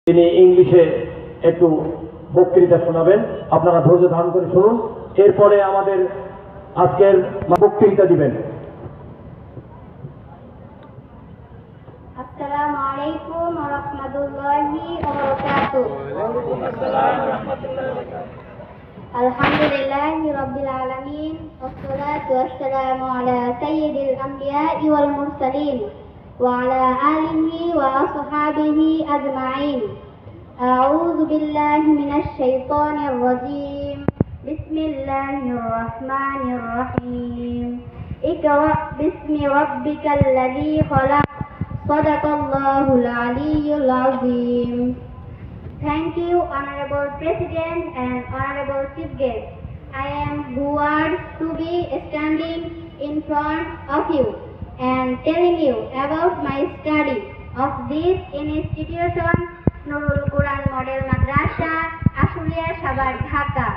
তিনি ইংলিশে একটু বক্তৃতা শোনাবেন। আপনারা ধৈর্য ধারণ করে শুনুন। এরপরে আমাদের আজকের বক্তৃতা দিবেন। আসসালামু আলাইকুম ওয়া রাহমাতুল্লাহি ওয়া বারাকাতুহু। আলহামদুলিল্লাহি রাব্বিল আলামিন ওয়াসসালাতু ওয়াসসালামু আলা সাইয়্যিদিল আমবিয়া'i ওয়াল মুরসালিন ওয়া আলা আলিহি ওয়া আসহাবিহি আজমাইন। আউযু বিল্লাহি মিনাশ শাইতানির রাজীম। বিসমিল্লাহির রাহমানির রাহিম। ইকরা বিসমি রাব্বিকাল্লাযী খালাক। Sadaqallahul Aliyyul Azim. Thank you, Honorable President and Honorable Chief Guest. I am honored to be standing in front of you and telling you about my study of this institution, Nurul Quran Model Madrasa, Ashulia Shabar, Dhaka.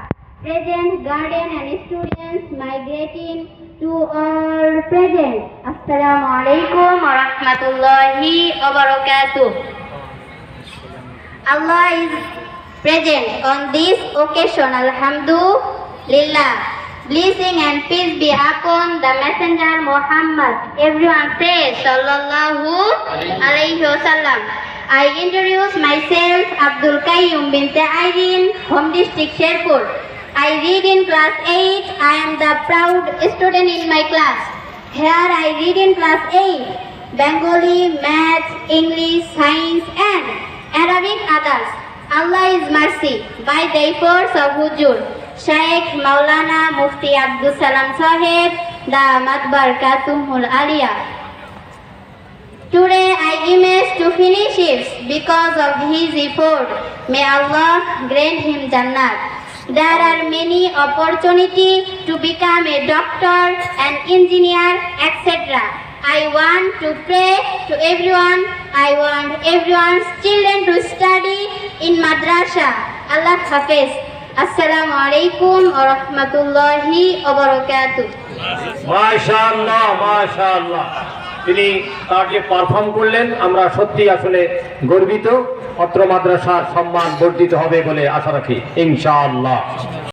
Present guardian and students migrating to all present. Assalamu alaikum wa rahmatullahi wa barakatuh. Allah is present on this occasion. Alhamdulillah. Blessing and peace be upon the messenger Muhammad. Everyone say sallallahu alaihi wasallam. I introduce myself Abdul Qayyum binte Airin, home district Sherpur. I read in class 8. I am the proud student in my class. Here I read in class 8. Bengali, Maths, English, Science and Arabic others. Allah is mercy by the efforts of Hujur Shaykh Maulana Mufti Abdul Salam Sahib Damat Barakatuhul Aliyah. Today I imagine to finish it because of his effort. May Allah grant him Jannat. There are many opportunities to become a doctor, an engineer, etc. I want to pray to everyone. I want everyone's children to study in madrasa. Allah Hafiz. Assalamu alaikum wa rahmatullahi wa barakatuh. মাশাআল্লাহ মাশাআল্লাহ। তিনি তার যে perform করলেন আমরা সত্যি আসলে গর্বিত। অত্র মাদ্রাসার সম্মান বর্ধিত হবে বলে আশা রাখি ইনশাআল্লাহ।